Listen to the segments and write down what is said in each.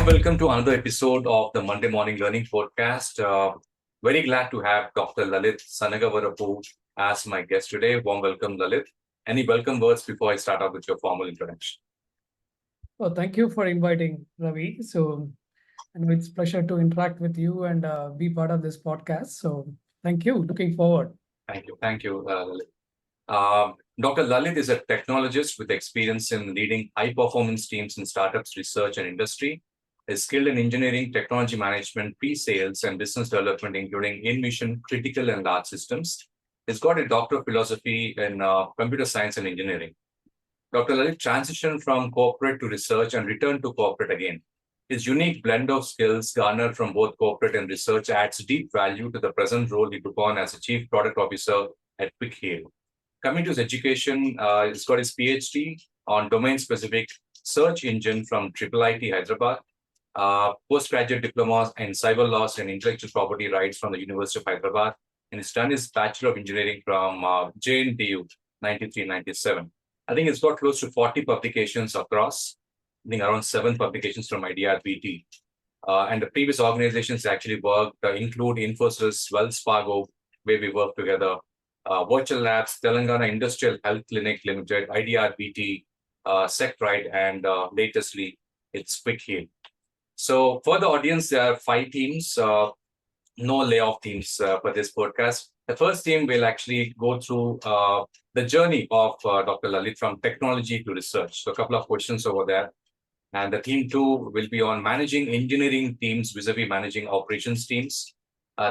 warm welcome to another episode of the Monday Morning Learning Podcast. Very glad to have Dr. Lalit Sanagavarapu as my guest today. Warm welcome, Lalit. Any welcome words before I start off with your formal introduction? Well, thank you for inviting Ravi. So, it's a pleasure to interact with you and be part of this podcast. So, thank you. Looking forward. Thank you, Lalit. Dr. Lalit is a technologist with experience in leading high-performance teams in startups, research, and industry. Is skilled in engineering, technology management, pre-sales, and business development, including in-mission, critical, and large systems. He's got a Doctor of Philosophy in Computer Science and Engineering. Dr. Lalit transitioned from corporate to research and returned to corporate again. His unique blend of skills garnered from both corporate and research adds deep value to the present role he took on as a Chief Product Officer at Quick Heal. Coming to his education, he's got his PhD on domain-specific search engine from IIIT Hyderabad, postgraduate diploma in cyber laws and intellectual property rights from the University of Hyderabad, and he's done his Bachelor of Engineering from JNTU 93-97. I think it's got close to 40 publications across, I think around 7 publications from IIITH. And the previous organizations actually worked include Infosys, Wells Fargo, where we work together, Virtual Labs, Telangana Industrial Health Clinic Limited, IIITH, SecRite, and latestly, it's Quick Heal. So for the audience, there are 5 teams, no layoff teams for this podcast. The first team will actually go through the journey of Dr. Lalit from technology to research. So a couple of questions over there. And the team 2 will be on managing engineering teams vis-a-vis managing operations teams.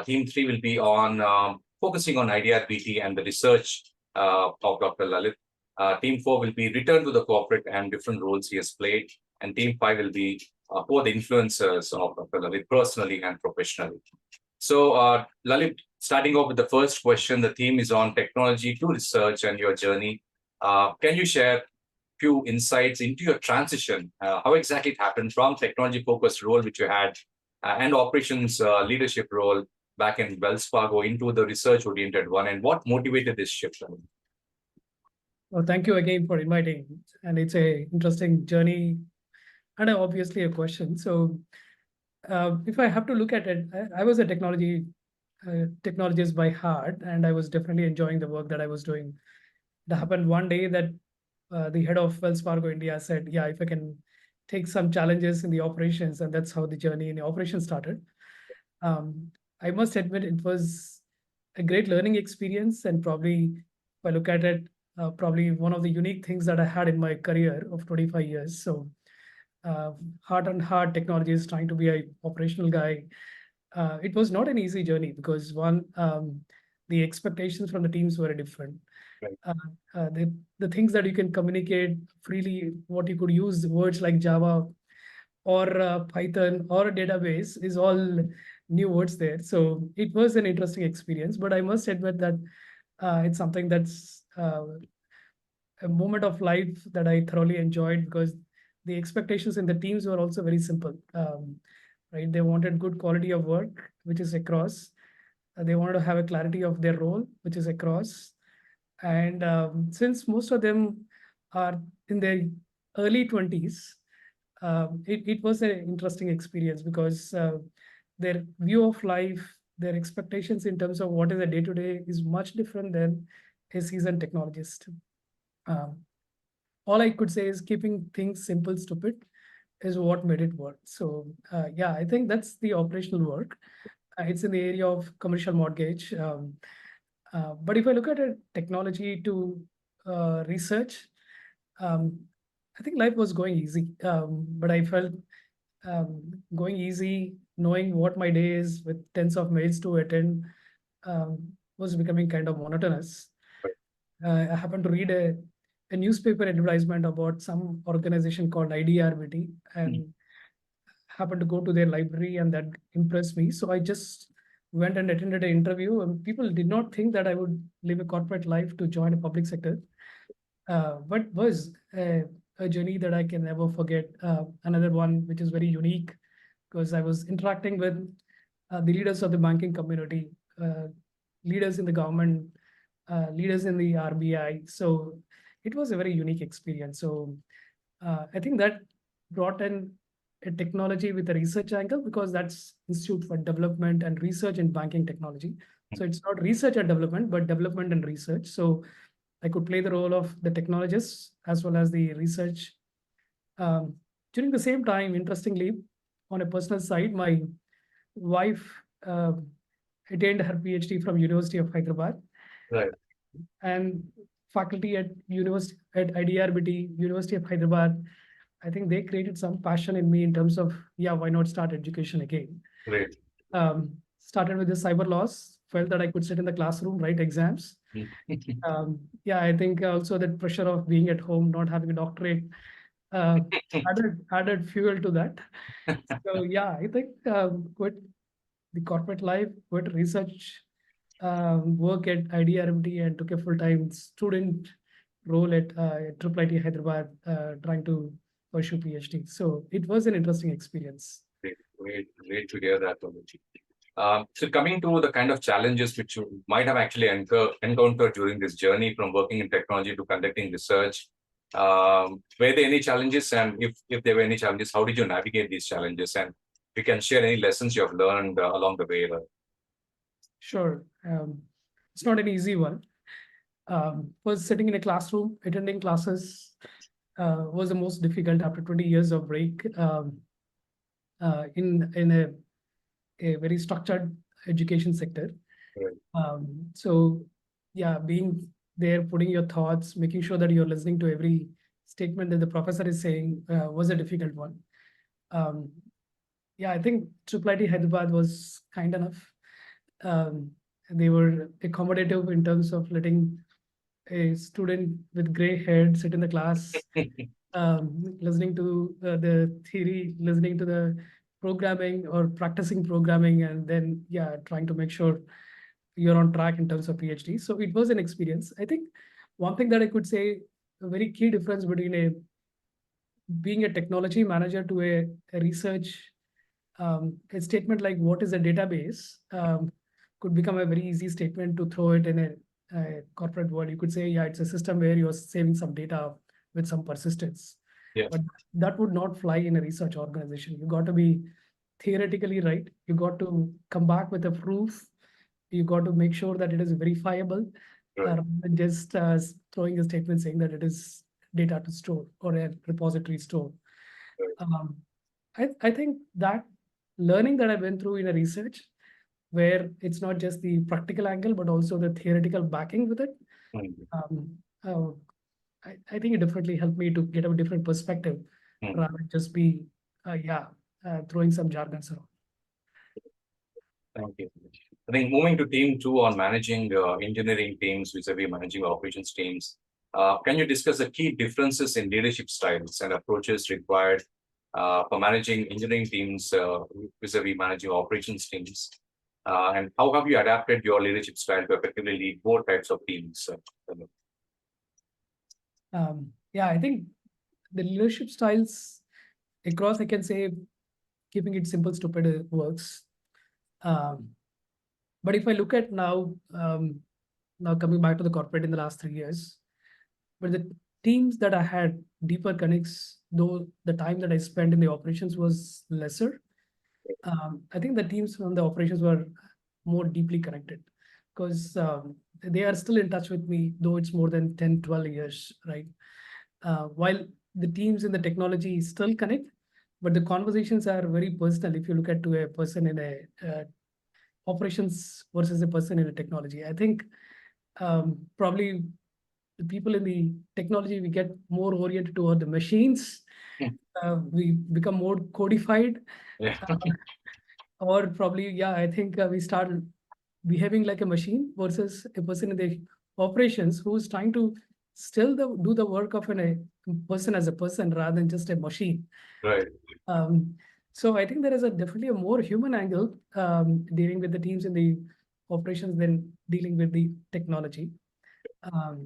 Team 3 will be on focusing on IIITH and the research of Dr. Lalit. Team 4 will be return to the corporate and different roles he has played. And team 5 will be who are the influencers of Dr. Lalit personally and professionally. So Lalit, starting off with the first question, the theme is on technology to research and your journey. Can you share few insights into your transition, how exactly it happened from technology-focused role which you had and operations leadership role back in Wells Fargo into the research-oriented one, and what motivated this shift? Well, thank you again for inviting. And it's a interesting journey and obviously a question. So, if I have to look at it, I was a technologist by heart, and I was definitely enjoying the work that I was doing. It happened one day that the head of Wells Fargo India said, yeah, if I can take some challenges in the operations, and that's how the journey in the operations started. I must admit it was a great learning experience, and probably if I look at it, probably one of the unique things that I had in my career of 25 years. So heart and heart technology is trying to be a operational guy. It was not an easy journey because the expectations from the teams were different. Right. The things that you can communicate freely, what you could use words like Java or Python or a database is all new words there. So it was an interesting experience, but I must admit that it's something that's a moment of life that I thoroughly enjoyed because the expectations in the teams were also very simple. Right? They wanted good quality of work, which is across. They wanted to have a clarity of their role, which is across. And since most of them are in their early 20s, it was an interesting experience because their view of life, their expectations in terms of what is a day-to-day is much different than a seasoned technologist. All I could say is keeping things simple, stupid is what made it work. So yeah, I think that's the operational work. It's in the area of commercial mortgage. But if I look at a technology to research, I think life was going easy. But I felt going easy, knowing what my day is with tens of mails to attend was becoming kind of monotonous. I happened to read a newspaper advertisement about some organization called IIITH and happened to go to their library, and that impressed me. So I just went and attended an interview, and people did not think that I would live a corporate life to join a public sector, but was a journey that I can never forget. Another one which is very unique because I was interacting with the leaders of the banking community, leaders in the government, leaders in the RBI. So it was a very unique experience. So I think that brought in a technology with a research angle because that's Institute for Development and Research in Banking Technology. So it's not research and development, but development and research. So I could play the role of the technologist as well as the research. During the same time, interestingly, on a personal side, my wife attained her PhD from University of Hyderabad. Right. And faculty at IIRBT, University of Hyderabad, I think they created some passion in me in terms of, yeah, why not start education again? Great. Started with the cyber laws, felt that I could sit in the classroom, write exams. Yeah, I think also that pressure of being at home, not having a doctorate, added fuel to that. So yeah, I think quit the corporate life, quit research work at IIRMT and took a full-time student role at IIIT Hyderabad, trying to pursue PhD. So it was an interesting experience. Great to hear that, Lalit. So coming to the kind of challenges which you might have actually encountered during this journey from working in technology to conducting research, were there any challenges? And if there were any challenges, how did you navigate these challenges? And you can share any lessons you have learned along the way. Sure. It's not an easy one. Was sitting in a classroom, attending classes was the most difficult after 20 years of break in a very structured education sector. Right. So yeah, being there, putting your thoughts, making sure that you're listening to every statement that the professor is saying was a difficult one. Yeah, I think IIIT Hyderabad was kind enough. They were accommodative in terms of letting a student with gray hair sit in the class, listening to the theory, listening to the programming or practicing programming, and then yeah, trying to make sure you're on track in terms of PhD. So it was an experience. I think one thing that I could say, a very key difference between being a technology manager to a research, a statement like what is a database could become a very easy statement to throw it in a corporate world. You could say, yeah, it's a system where you're saving some data with some persistence. Yeah. But that would not fly in a research organization. You got to be theoretically right. You got to come back with a proof. You got to make sure that it is verifiable, rather than just throwing a statement saying that it is data to store or a repository store. I think that learning that I went through in a research, where it's not just the practical angle, but also the theoretical backing with it, I think it definitely helped me to get a different perspective rather than just be, throwing some jargons around. Thank you. I think moving to team 2 on managing engineering teams vis-a-vis managing operations teams, can you discuss the key differences in leadership styles and approaches required for managing engineering teams vis-a-vis managing operations teams? And how have you adapted your leadership style to effectively lead both types of teams? Yeah, I think the leadership styles across, I can say, keeping it simple, stupid works. But if I look at now coming back to the corporate in the last 3 years, but the teams that I had deeper connects, though the time that I spent in the operations was lesser, I think the teams from the operations were more deeply connected because they are still in touch with me, though it's more than 10, 12 years, right? While the teams in the technology still connect, but the conversations are very personal. If you look at to a person in a operations versus a person in a technology, I think probably the people in the technology, we get more oriented toward the machines. We become more codified. Yeah. Or probably, yeah, I think we start behaving like a machine versus a person in the operations who's trying to still do the work of a person as a person rather than just a machine. Right. So I think there is definitely a more human angle dealing with the teams in the operations than dealing with the technology.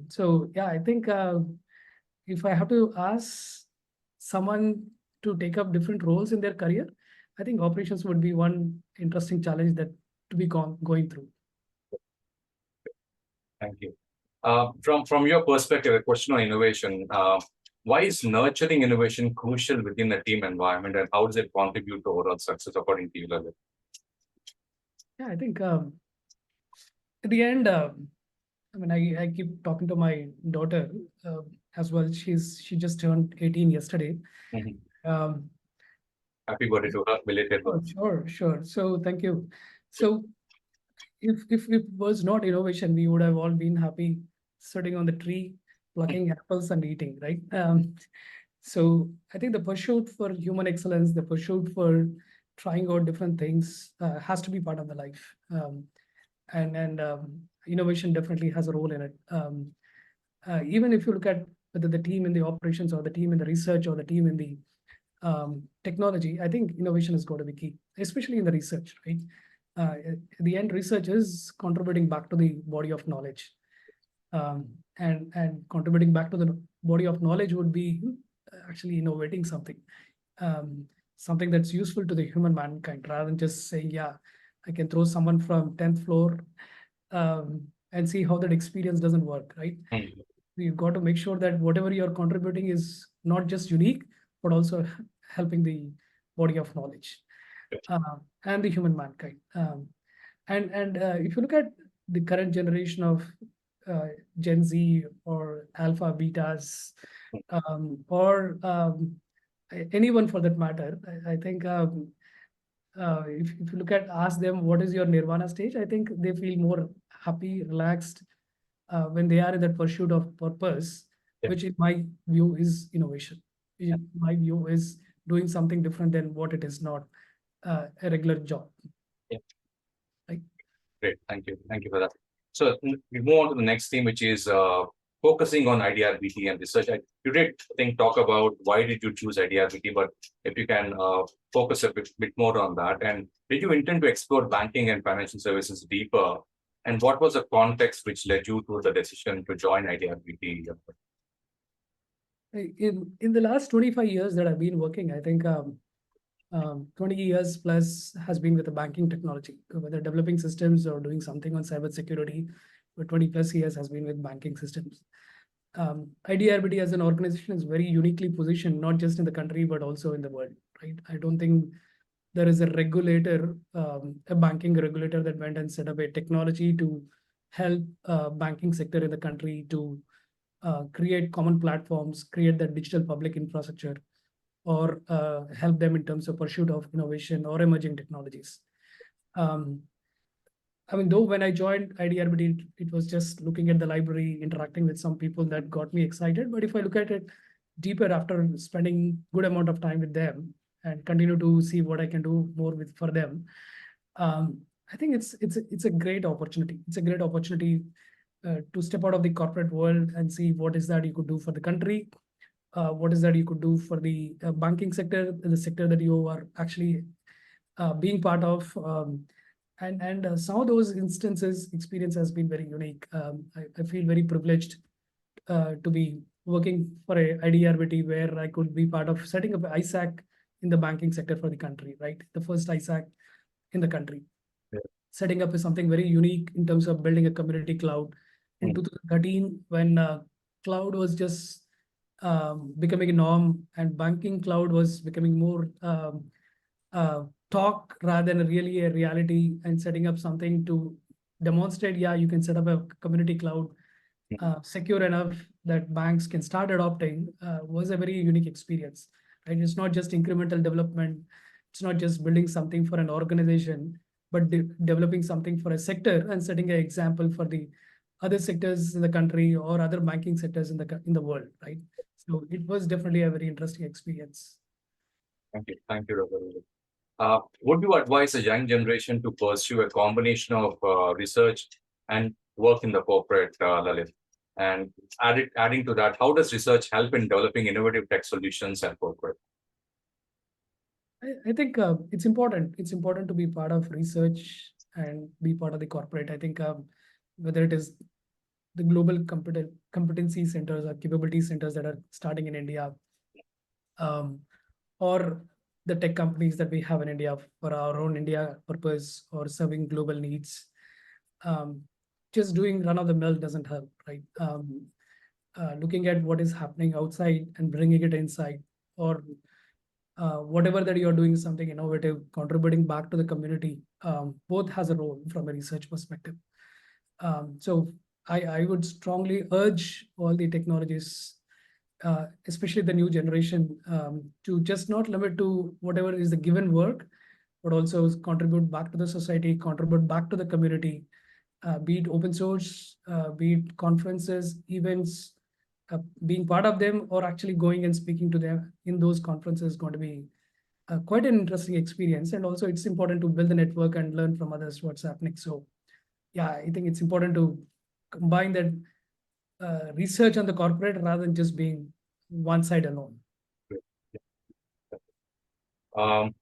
So yeah, I think if I have to ask someone to take up different roles in their career, I think operations would be one interesting challenge that to be going through. Thank you. From your perspective, a question on innovation. why is nurturing innovation crucial within a team environment, and how does it contribute to overall success according to you, Lalit? Yeah, I think at the end, I mean, I keep talking to my daughter uh, as well. She just turned 18 yesterday. Mhm. Um, Happy birthday to her, belated oh, birthday. sure. So thank you. So if it was not innovation, we would have all been happy sitting on the tree, plucking apples and eating, right? So I think the pursuit for human excellence, the pursuit for trying out different things has to be part of the life. And innovation definitely has a role in it. Even if you look at whether the team in the operations or the team in the research or the team in the technology, I think innovation is going to be key, especially in the research, right? At the end, research is contributing back to the body of knowledge. And contributing back to the body of knowledge would be actually innovating something, um, something that's useful to the human mankind, rather than just saying, yeah, I can throw someone from 10th floor and see how that experience doesn't work, right? Mhm. You've got to make sure that whatever you're contributing is not just unique, but also helping the body of knowledge and the human mankind. And if you look at the current generation of Gen Z or Alpha Betas, or anyone for that matter, I think if you look at ask them what is your nirvana stage, I think they feel more happy, relaxed when they are in that pursuit of purpose, Yeah. which in my view is innovation. Yeah. In my view is doing something different than what it is not a regular job. Yeah. Right. Great. Thank you for that. So we move on to the next theme, which is focusing on IDRBT and research. You did talk about why did you choose IDRBT, but if you can focus a bit more on that. And did you intend to explore banking and financial services deeper? And what was the context which led you to the decision to join IDRBT? In the last 25 years that I've been working, I think 20 years plus has been with the banking technology, whether developing systems or doing something on cybersecurity. But 20 plus years has been with banking systems. IDRBT as an organization is very uniquely positioned, not just in the country, but also in the world, right? I don't think there is a regulator, a banking regulator that went and set up a technology to help banking sector in the country to create common platforms, create that digital public infrastructure, or help them in terms of pursuit of innovation or emerging technologies. Um, I mean, though when I joined IDRBT, it was just looking at the library, interacting with some people that got me excited. But if I look at it deeper after spending good amount of time with them and continue to see what I can do more with for them, I think it's a great opportunity. It's a great opportunity to step out of the corporate world and see what is that you could do for the country, what is that you could do for the banking sector, the sector that you are actually being part of. And some of those instances, experience has been very unique. I feel very privileged to be working for a IDRBT where I could be part of setting up ISAC in the banking sector for the country, right? The first ISAC in the country. Yeah. Setting up is something very unique in terms of building a community cloud. In 2013, when cloud was just becoming a norm and banking cloud was becoming more talk rather than really a reality, and setting up something to demonstrate, yeah, you can set up a community cloud secure enough that banks can start adopting was a very unique experience. Right? It's not just incremental development. It's not just building something for an organization, but developing something for a sector and setting an example for the other sectors in the country or other banking sectors in the world. Right. So it was definitely a very interesting experience. Thank you, Dr. Lalit. Would you advise a young generation to pursue a combination of research and work in the corporate, Lalit? And adding to that, how does research help in developing innovative tech solutions at corporate? I think it's important. It's important to be part of research and be part of the corporate. I think whether it is the global competency centers or capability centers that are starting in India, um, or the tech companies that we have in India for our own India purpose or serving global needs. Just doing run of the mill doesn't help, right? looking at what is happening outside and bringing it inside, or whatever that you're doing something innovative, contributing back to the community, both has a role from a research perspective. So I would strongly urge all the technologists, especially the new generation, to just not limit to whatever is the given work, but also contribute back to the society, contribute back to the community, be it open source, be it conferences, events, being part of them, or actually going and speaking to them in those conferences is going to be quite an interesting experience. And also it's important to build the network and learn from others what's happening. So yeah, I think it's important to combine that research on the corporate rather than just being one side alone. Um,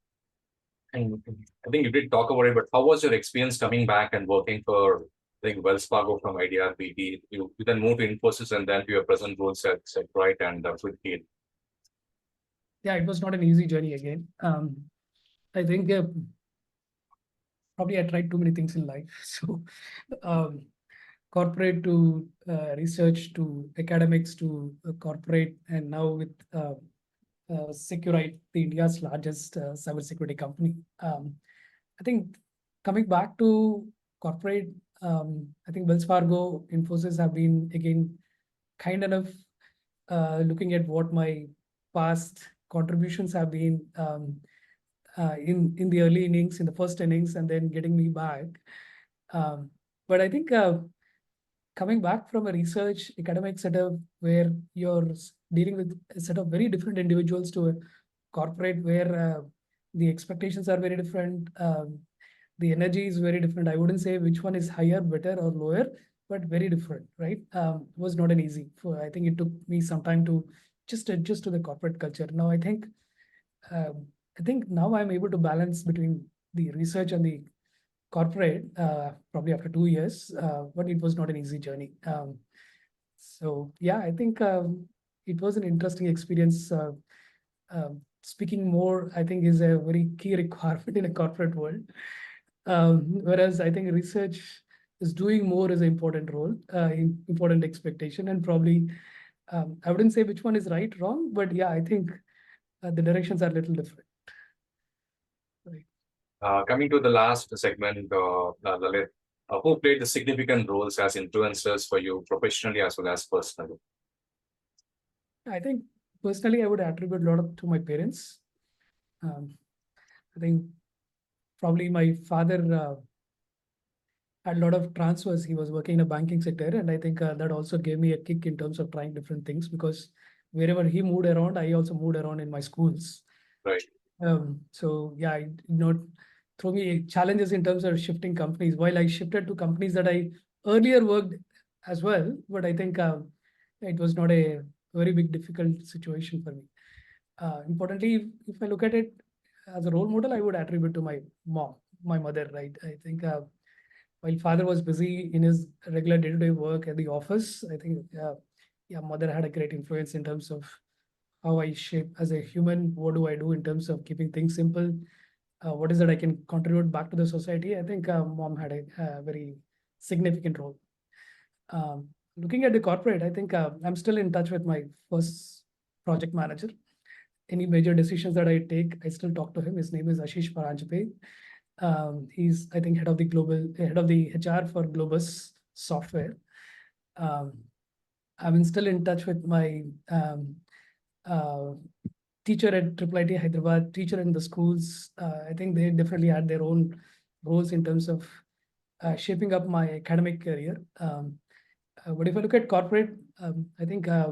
and I think you did talk about it, but how was your experience coming back and working for, I think, Wells Fargo from IDRBT? You then moved to Infosys and then to your present roles at Right and with Heal. Yeah, it was not an easy journey again. I think probably I tried too many things in life. So corporate to research to academics to corporate, and now with Securite, the India's largest cybersecurity company. I think coming back to corporate, I think Wells Fargo, Infosys have been again kind enough looking at what my past contributions have been in the early innings, in the first innings, and then getting me back. But I think coming back from a research academic setup where you're dealing with a set of very different individuals to a corporate where the expectations are very different, the energy is very different. I wouldn't say which one is higher, better, or lower, but very different, right? Was not an easy. I think it took me some time to just adjust to the corporate culture. Now I think now I'm able to balance between the research and the corporate, probably after 2 years, but it was not an easy journey. So yeah, I think it was an interesting experience. Speaking more, I think, is a very key requirement in a corporate world. Whereas I think research is doing more is an important role, important expectation, and probably I wouldn't say which one is right, wrong, but yeah, I think the directions are a little different. Right. Coming to the last segment, Lalit, who played the significant roles as influencers for you professionally as well as personally? I think personally, I would attribute a lot to my parents. I think probably my father had a lot of transfers. He was working in a banking sector, and I think that also gave me a kick in terms of trying different things, because wherever he moved around, I also moved around in my schools. Right. So yeah, throw me challenges in terms of shifting companies. While I shifted to companies that I earlier worked as well, but I think it was not a very big difficult situation for me. Importantly, if I look at it as a role model, I would attribute to my mom, my mother, right? I think while father was busy in his regular day-to-day work at the office, I think yeah, mother had a great influence in terms of how I shape as a human. What do I do in terms of keeping things simple? What is that I can contribute back to the society? I think mom had a very significant role. Looking at the corporate, I think I'm still in touch with my first project manager. Any major decisions that I take, I still talk to him. His name is Ashish Paranjape. He's, I think, head of the HR for Globus Software. I'm still in touch with my teacher at IIIT Hyderabad, teacher in the schools. I think they definitely had their own roles in terms of shaping up my academic career. But if I look at corporate, I think I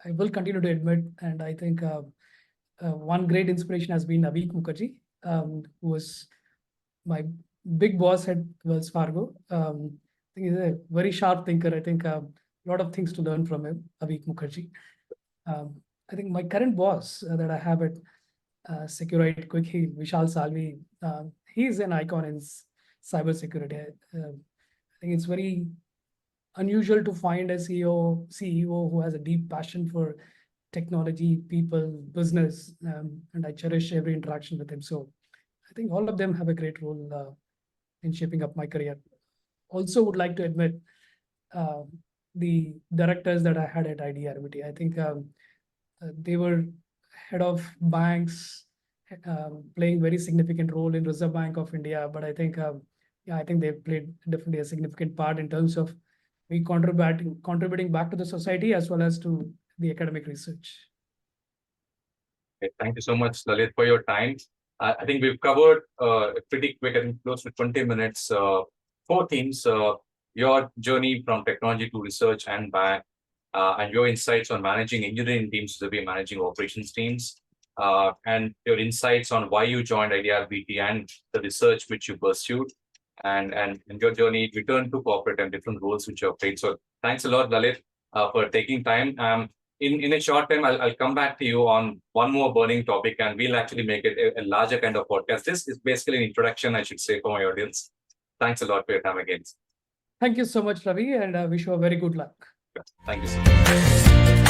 will continue to admit, and I think one great inspiration has been Avik Mukherjee, who was my big boss at Wells Fargo. I think he's a very sharp thinker. I think a lot of things to learn from him, Avik Mukherjee. I think my current boss that I have at Securite Quick Heal, Vishal Salvi, he's an icon in cybersecurity. I think it's very unusual to find a CEO who has a deep passion for technology, people, business, and I cherish every interaction with him. So I think all of them have a great role in shaping up my career. Also, would like to admit the directors that I had at IIITH. I think they were head of banks, playing very significant role in Reserve Bank of India. But I think, yeah, I think they played definitely a significant part in terms of we contributing back to the society as well as to the academic research. Okay, thank you so much, Lalit, for your time. I think we've covered pretty quick, I think close to 20 minutes, 4 themes, your journey from technology to research and back, and your insights on managing engineering teams to be managing operations teams, and your insights on why you joined IIITH and the research which you pursued, and your journey return to corporate and different roles which you have played. So thanks a lot, Lalit, for taking time. In a short time, I'll come back to you on one more burning topic, and we'll actually make it a larger kind of podcast. This is basically an introduction, I should say, for my audience. Thanks a lot for your time again. Thank you so much, Ravi, and I wish you a very good luck. Thank you so much.